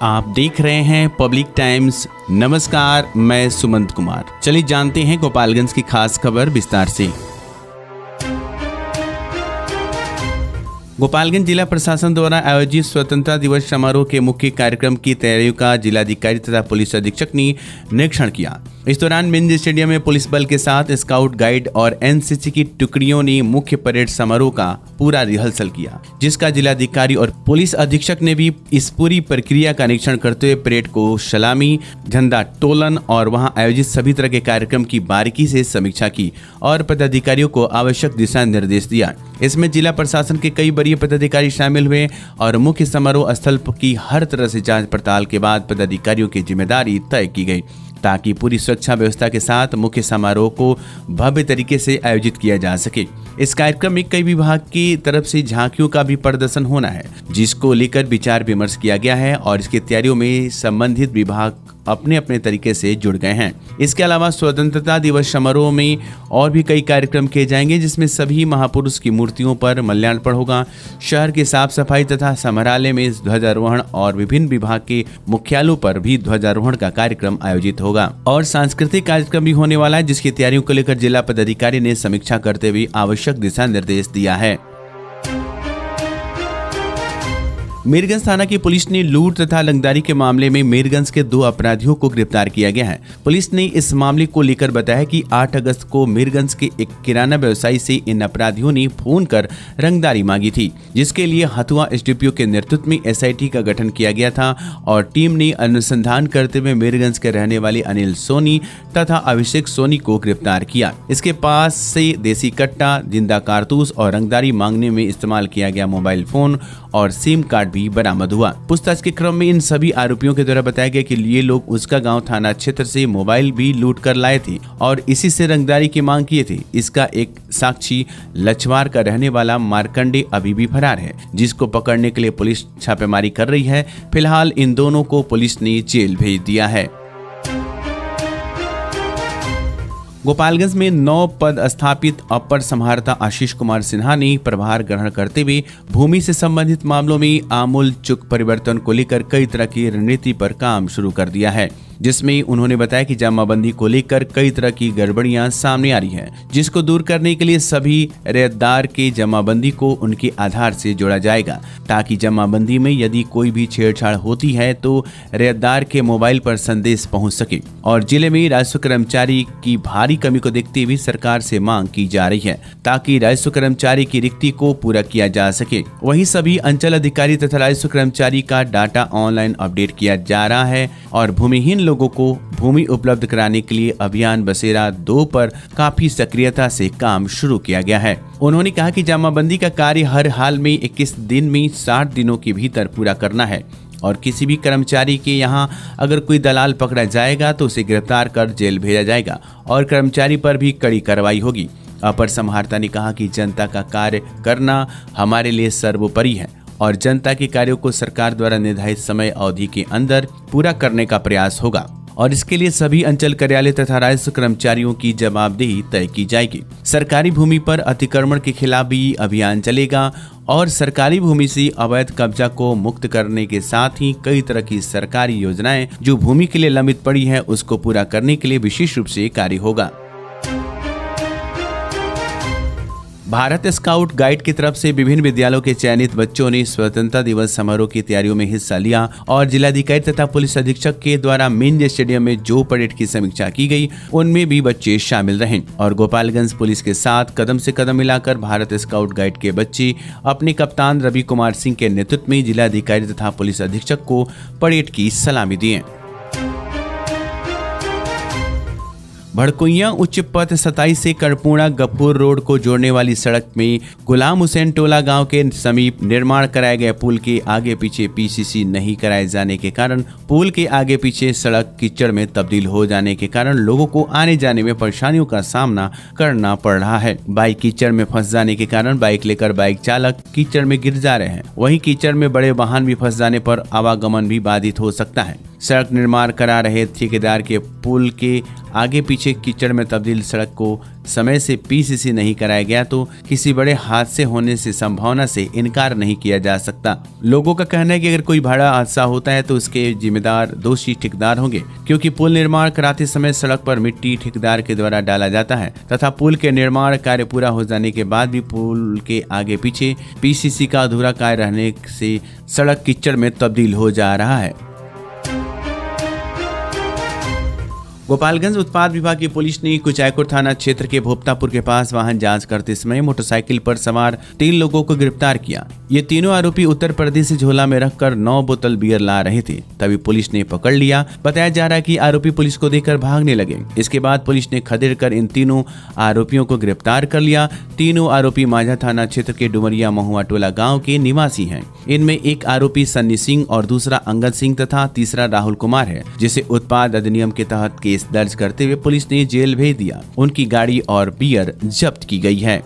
आप देख रहे हैं पब्लिक टाइम्स। नमस्कार, मैं सुमंत कुमार। चलिए जानते हैं गोपालगंज की खास खबर विस्तार से। गोपालगंज जिला प्रशासन द्वारा आयोजित स्वतंत्रता दिवस समारोह के मुख्य कार्यक्रम की तैयारियों का जिलाधिकारी तथा पुलिस अधीक्षक ने निरीक्षण किया। इस दौरान मिंज स्टेडियम में पुलिस बल के साथ स्काउट गाइड और एनसीसी की टुकड़ियों ने मुख्य परेड समारोह का पूरा रिहर्सल किया, जिसका जिलाधिकारी और पुलिस अधीक्षक ने भी इस पूरी प्रक्रिया का निरीक्षण करते हुए परेड को सलामी, झंडा तोलन और वहां आयोजित सभी तरह के कार्यक्रम की बारीकी से समीक्षा की और पदाधिकारियों को आवश्यक दिशा निर्देश दिया। इसमें जिला प्रशासन के कई वरीय पदाधिकारी शामिल हुए और मुख्य समारोह स्थल की हर तरह से जांच पड़ताल के बाद पदाधिकारियों की जिम्मेदारी तय की गई, ताकि पूरी सुरक्षा व्यवस्था के साथ मुख्य समारोह को भव्य तरीके से आयोजित किया जा सके। इस कार्यक्रम में कई विभाग की तरफ से झांकियों का भी प्रदर्शन होना है, जिसको लेकर विचार विमर्श किया गया है और इसकी तैयारियों में संबंधित विभाग अपने अपने तरीके से जुड़ गए हैं। इसके अलावा स्वतंत्रता दिवस समारोह में और भी कई कार्यक्रम किए जाएंगे, जिसमें सभी महापुरुष की मूर्तियों पर माल्यार्पण होगा। शहर की साफ सफाई तथा समाहरणालय में ध्वजारोहण और विभिन्न विभाग के मुख्यालयों पर भी ध्वजारोहण का कार्यक्रम आयोजित होगा और सांस्कृतिक कार्यक्रम भी होने वाला है, जिसकी तैयारियों को लेकर जिला पदाधिकारी ने समीक्षा करते हुए आवश्यक दिशा निर्देश दिया है। मीरगंज थाना की पुलिस ने लूट तथा रंगदारी के मामले में मीरगंज के 2 अपराधियों को गिरफ्तार किया गया है। पुलिस ने इस मामले को लेकर बताया कि 8 अगस्त को मीरगंज के एक किराना व्यवसायी से इन अपराधियों ने फोन कर रंगदारी मांगी थी, जिसके लिए हथुआ एसडीपीओ के नेतृत्व में एसआईटी का गठन किया गया था और टीम ने अनुसंधान करते हुए मीरगंज के रहने वाले अनिल सोनी तथा अभिषेक सोनी को गिरफ्तार किया। इसके पास से देसी कट्टा, जिंदा कारतूस और रंगदारी मांगने में इस्तेमाल किया गया मोबाइल फोन और सिम कार्ड भी बरामद हुआ। पूछताछ के क्रम में इन सभी आरोपियों के द्वारा बताया गया कि ये लोग उसका गांव थाना क्षेत्र से मोबाइल भी लूट कर लाए थे और इसी से रंगदारी की मांग किए थे। इसका एक साक्षी लछवार का रहने वाला मार्कंडे अभी भी फरार है, जिसको पकड़ने के लिए पुलिस छापेमारी कर रही है। फिलहाल इन दोनों को पुलिस ने जेल भेज दिया है। गोपालगंज में 9 पद स्थापित अपर समाहर्ता आशीष कुमार सिन्हा ने प्रभार ग्रहण करते हुए भूमि से संबंधित मामलों में आमूल चूल परिवर्तन को लेकर कई तरह की रणनीति पर काम शुरू कर दिया है, जिसमें उन्होंने बताया कि जमाबंदी को लेकर कई तरह की गड़बड़ियां सामने आ रही है, जिसको दूर करने के लिए सभी रैयतदार के जमाबंदी को उनके आधार से जोड़ा जाएगा, ताकि जमाबंदी में यदि कोई भी छेड़छाड़ होती है तो रैयतदार के मोबाइल पर संदेश पहुंच सके। और जिले में राजस्व कर्मचारी की भारी कमी को देखते हुए सरकार से मांग की जा रही है, ताकि राजस्व कर्मचारी की रिक्ति को पूरा किया जा सके। वहीं सभी अंचल अधिकारी तथा राजस्व कर्मचारी का डाटा ऑनलाइन अपडेट किया जा रहा है और भूमिहीन लोगों को भूमि उपलब्ध कराने के लिए अभियान बसेरा 2 पर काफी सक्रियता से काम शुरू किया गया है। उन्होंने कहा कि जमाबंदी का कार्य हर हाल में 21 दिन में 60 दिनों के भीतर पूरा करना है और किसी भी कर्मचारी के यहां अगर कोई दलाल पकड़ा जाएगा तो उसे गिरफ्तार कर जेल भेजा जाएगा और कर्मचारी पर भी कड़ी कार्रवाई होगी। अपर समाहर्ता ने कहा कि जनता का कार्य करना हमारे लिए सर्वोपरि है और जनता के कार्यों को सरकार द्वारा निर्धारित समय अवधि के अंदर पूरा करने का प्रयास होगा और इसके लिए सभी अंचल कार्यालय तथा राजस्व कर्मचारियों की जवाबदेही तय की जाएगी। सरकारी भूमि पर अतिक्रमण के खिलाफ भी अभियान चलेगा और सरकारी भूमि से अवैध कब्जा को मुक्त करने के साथ ही कई तरह की सरकारी योजनाएं जो भूमि के लिए लंबित पड़ी है उसको पूरा करने के लिए विशेष रूप से कार्य होगा। भारत स्काउट गाइड की तरफ से विभिन्न विद्यालयों के चयनित बच्चों ने स्वतंत्रता दिवस समारोह की तैयारियों में हिस्सा लिया और जिलाधिकारी तथा पुलिस अधीक्षक के द्वारा मिंज स्टेडियम में जो परेड की समीक्षा की गई उनमें भी बच्चे शामिल रहे और गोपालगंज पुलिस के साथ कदम से कदम मिलाकर भारत स्काउट गाइड के बच्चे अपने कप्तान रवि कुमार सिंह के नेतृत्व में जिलाधिकारी तथा पुलिस अधीक्षक को परेड की सलामी दिए। भड़कुइया उच्च पथ 27 से कर्पूरा गफूर रोड को जोड़ने वाली सड़क में गुलाम हुसैन टोला गांव के समीप निर्माण कराए गए पुल के आगे पीछे पीसीसी नहीं कराए जाने के कारण पुल के आगे पीछे सड़क कीचड़ में तब्दील हो जाने के कारण लोगों को आने जाने में परेशानियों का सामना करना पड़ रहा है। बाइक कीचड़ में फंस जाने के कारण बाइक लेकर बाइक चालक कीचड़ में गिर जा रहे हैं। वहीं कीचड़ में बड़े वाहन भी फंस जाने पर आवागमन भी बाधित हो सकता है। सड़क निर्माण करा रहे ठेकेदार के पुल के आगे पीछे कीचड़ में तब्दील सड़क को समय से पीसीसी नहीं कराया गया तो किसी बड़े हादसे होने से संभावना से इनकार नहीं किया जा सकता। लोगों का कहना है कि अगर कोई बड़ा हादसा होता है तो उसके जिम्मेदार दोषी ठेकेदार होंगे, क्योंकि पुल निर्माण कराते समय सड़क पर मिट्टी ठेकेदार के द्वारा डाला जाता है तथा पुल के निर्माण कार्य पूरा हो जाने के बाद भी पुल के आगे पीछे पीसीसी का अधूरा कार्य रहने से सड़क कीचड़ में तब्दील हो जा रहा है। गोपालगंज उत्पाद विभाग की पुलिस ने कुचायकोट थाना क्षेत्र के भोपतापुर के पास वाहन जांच करते समय मोटरसाइकिल पर सवार 3 लोगों को गिरफ्तार किया। ये तीनों आरोपी उत्तर प्रदेश से झोला में रखकर 9 बोतल बियर ला रहे थे, तभी पुलिस ने पकड़ लिया। बताया जा रहा है कि आरोपी पुलिस को देखकर भागने लगे। इसके बाद पुलिस ने खदेड़ कर इन तीनों आरोपियों को गिरफ्तार कर लिया। तीनों आरोपी माझा थाना क्षेत्र के डुमरिया महुआ टोला गाँव के निवासी है। इनमें एक आरोपी सन्नी सिंह और दूसरा अंगद सिंह तथा तीसरा राहुल कुमार है, जिसे उत्पाद अधिनियम के तहत केस दर्ज करते हुए पुलिस ने जेल भेज दिया। उनकी गाड़ी और बियर जब्त की गई है।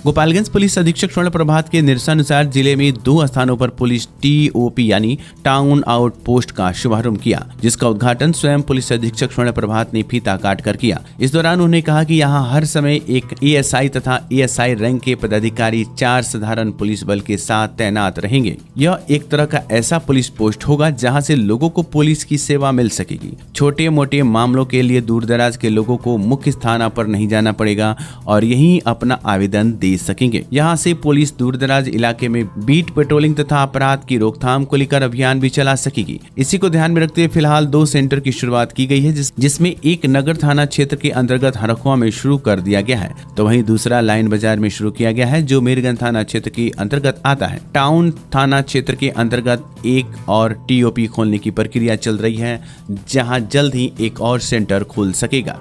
गोपालगंज पुलिस अधीक्षक स्वर्ण प्रभात के निर्देशानुसार जिले में 2 स्थानों पर पुलिस टीओपी यानी टाउन आउट पोस्ट का शुभारंभ किया, जिसका उद्घाटन स्वयं पुलिस अधीक्षक स्वर्ण प्रभात ने फीता काट कर किया। इस दौरान उन्होंने कहा कि यहां हर समय एक एएसआई तथा एएसआई रैंक के पदाधिकारी 4 साधारण पुलिस बल के साथ तैनात रहेंगे। यह एक तरह का ऐसा पुलिस पोस्ट होगा जहां से लोगों को पुलिस की सेवा मिल सकेगी। छोटे मोटे मामलों के लिए दूर दराज के लोगों को मुख्य थाना पर नहीं जाना पड़ेगा और यहीं अपना आवेदन दे सकेंगे। यहां से पुलिस दूर दराज इलाके में बीट पेट्रोलिंग तथा अपराध की रोकथाम को लेकर अभियान भी चला सकेगी। इसी को ध्यान में रखते हुए फिलहाल 2 सेंटर की शुरुआत की गई है, जिसमें एक नगर थाना क्षेत्र के अंतर्गत हरखुआ में शुरू कर दिया गया है, तो वहीं दूसरा लाइन बाजार में शुरू किया गया है, जो मीरगंज थाना क्षेत्र के अंतर्गत आता है। टाउन थाना क्षेत्र के अंतर्गत एक और टीओपी खोलने की प्रक्रिया चल रही है, जहां जल्द ही एक और सेंटर खुल सकेगा।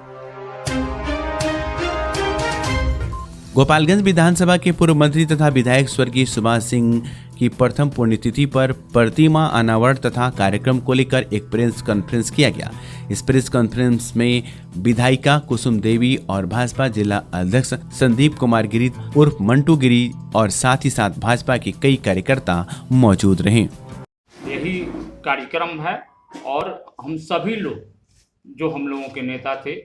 गोपालगंज विधानसभा के पूर्व मंत्री तथा विधायक स्वर्गीय सुभाष सिंह की प्रथम पुण्यतिथि पर प्रतिमा अनावरण तथा कार्यक्रम को लेकर एक प्रेस कॉन्फ्रेंस किया गया। इस प्रेस कॉन्फ्रेंस में विधायिका कुसुम देवी और भाजपा जिला अध्यक्ष संदीप कुमार गिरी उर्फ मंटू गिरी और साथ ही साथ भाजपा के कई कार्यकर्ता मौजूद रहे। यही कार्यक्रम है और हम सभी लोग जो हम लोगों के नेता थे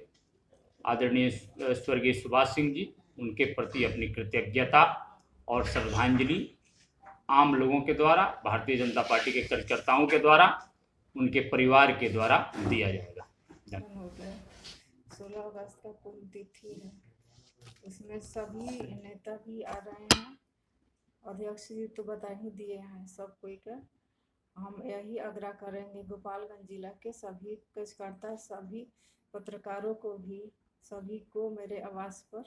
आदरणीय स्वर्गीय सुभाष सिंह जी, उनके प्रति अपनी कृतज्ञता और श्रद्धांजलि आम लोगों के द्वारा, भारतीय जनता पार्टी के कार्यकर्ताओं के द्वारा, उनके परिवार के द्वारा दिया जाएगा। 16 अगस्त का पुण्यतिथि है, इसमें सभी नेता भी आ रहे हैं, अध्यक्ष जी तो बता ही दिए हैं सब कोई का। हम यही आग्रह करेंगे गोपालगंज जिला के सभी कार्यकर्ता, सभी पत्रकारों को भी, सभी को मेरे आवास पर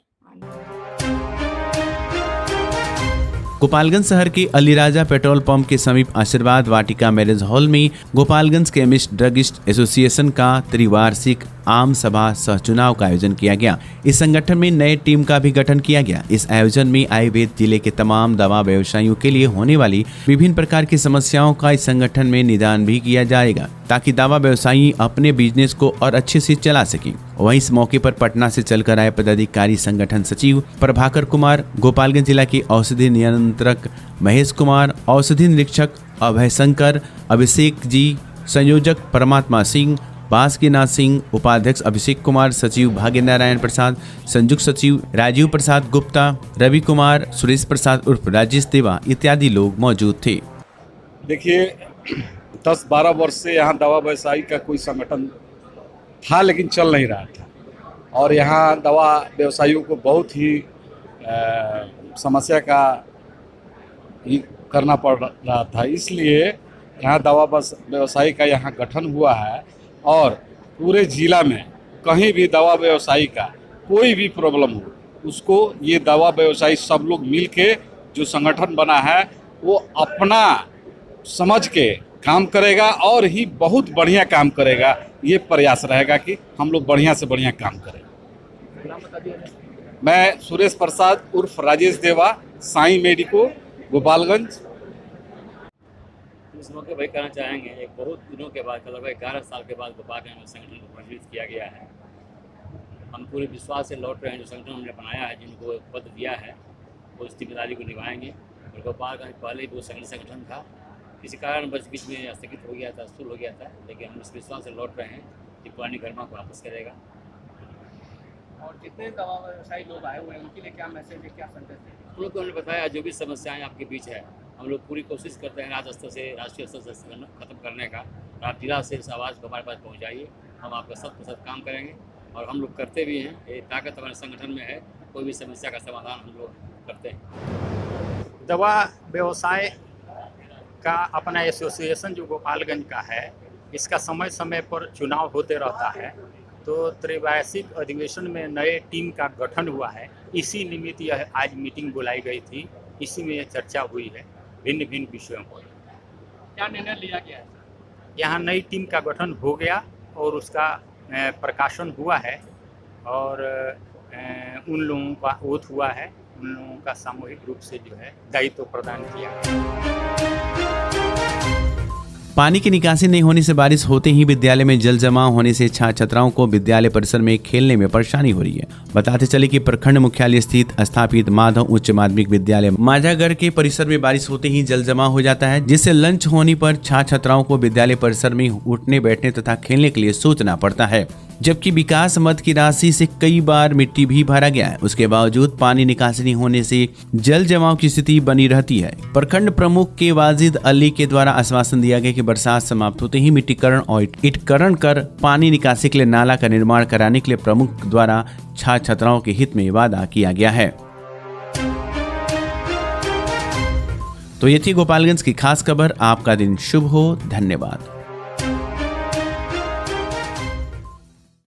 गोपालगंज शहर के अलीराजा पेट्रोल पंप के समीप आशीर्वाद वाटिका मैरिज हॉल में गोपालगंज केमिस्ट ड्रगिस्ट एसोसिएशन का त्रिवार्षिक आम सभा सह चुनाव का आयोजन किया गया। इस संगठन में नए टीम का भी गठन किया गया। इस आयोजन में आयुर्वेद जिले के तमाम दवा व्यवसायियों के लिए होने वाली विभिन्न प्रकार की समस्याओं का इस संगठन में निदान भी किया जाएगा, ताकि दवा व्यवसायी अपने बिजनेस को और अच्छे से चला सकें। वहीं इस मौके पर पटना से चलकर आए पदाधिकारी संगठन सचिव प्रभाकर कुमार, गोपालगंज जिला के औषधि नियंत्रक महेश कुमार, औषधि निरीक्षक अभय शंकर, अभिषेक जी, संयोजक परमात्मा सिंह, बासुकीनाथ सिंह, उपाध्यक्ष अभिषेक कुमार, सचिव भाग्य नारायण प्रसाद, संयुक्त सचिव राजीव प्रसाद गुप्ता, रवि कुमार, सुरेश प्रसाद उर्फ राजेश देवा इत्यादि लोग मौजूद थे। देखिए 10-12 वर्ष से यहाँ दवा व्यवसायी का कोई संगठन था लेकिन चल नहीं रहा था, और यहाँ दवा व्यवसायियों को बहुत ही समस्या का ही करना पड़ रहा था। इसलिए यहाँ दवा व्यवसायी का यहाँ गठन हुआ है, और पूरे जिला में कहीं भी दवा व्यवसायी का कोई भी प्रॉब्लम हो, उसको ये दवा व्यवसायी सब लोग मिल के जो संगठन बना है वो अपना समझ के काम करेगा और ही बहुत बढ़िया काम करेगा। ये प्रयास रहेगा कि हम लोग बढ़िया से बढ़िया काम करें। मैं सुरेश प्रसाद उर्फ राजेश देवा, साईं मेडिको, गोपालगंज। इस मौके पर कहना चाहेंगे, एक बहुत दिनों के बाद, लगभग 11 साल के बाद गोपालगंज में संगठन को प्रज्वलित किया गया है। हम पूरे विश्वास से लौट रहे हैं, जो संगठन हमने बनाया है, जिनको पद दिया है, वो इस जिम्मेदारी को निभाएंगे। और गोपालगंज पहले भी वो संगठन था, इसी कारण बस बीच में स्थगित हो गया था, शुरू हो गया था, लेकिन हम इस विश्वास से लौट रहे हैं कि पुरानी गरिमा को वापस करेगा। और जितने दवा व्यवसायी लोग आए हुए हैं उनके लिए क्या मैसेज है, क्या संदेश है? हम लोग को उन्होंने बताया जो भी समस्याएं आपके बीच है, हम लोग पूरी कोशिश करते हैं राज्य स्तर से, राष्ट्रीय स्तर से खत्म करने का। आप जिला से इस आवाज़ को हमारे पास पहुँचाइए, हम आपका 100% काम करेंगे और हम लोग करते भी हैं। ये ताकत हमारे संगठन में है, कोई भी समस्या का समाधान हम लोग करते हैं। दवा व्यवसाय का अपना एसोसिएशन जो गोपालगंज का है, इसका समय समय पर चुनाव होते रहता है, तो त्रैमासिक अधिवेशन में नए टीम का गठन हुआ है। इसी निमित्त यह आज मीटिंग बुलाई गई थी, इसी में यह चर्चा हुई है भिन्न भिन्न विषयों पर। क्या निर्णय लिया गया है? यहाँ नई टीम का गठन हो गया और उसका प्रकाशन हुआ है और उन लोगों का ओथ हुआ है, उन लोगों का सामूहिक रूप से जो है दायित्व प्रदान किया गया। पानी की निकासी नहीं होने से बारिश होते ही विद्यालय में जल जमाव होने से छात्र छात्राओं को विद्यालय परिसर में खेलने में परेशानी हो रही है। बताते चले कि प्रखंड मुख्यालय स्थित स्थापित माधव उच्च माध्यमिक विद्यालय माझागढ़ के परिसर में बारिश होते ही जल जमाव हो जाता है, जिससे लंच होने पर छात्र छात्राओं को विद्यालय परिसर में उठने बैठने तथा खेलने के लिए सोचना पड़ता है। जबकि विकास मद की राशि से कई बार मिट्टी भी भरा गया है, उसके बावजूद पानी निकासी नहीं होने से जल जमाव की स्थिति बनी रहती है। प्रखंड प्रमुख के वाजिद अली के द्वारा आश्वासन दिया गया कि बरसात समाप्त होते ही मिट्टीकरण और ईंटकरण कर पानी निकासी के लिए नाला का निर्माण कराने के लिए प्रमुख द्वारा छात्र छात्राओं के हित में वादा किया गया है। तो ये थी गोपालगंज की खास खबर। आपका दिन शुभ हो। धन्यवाद।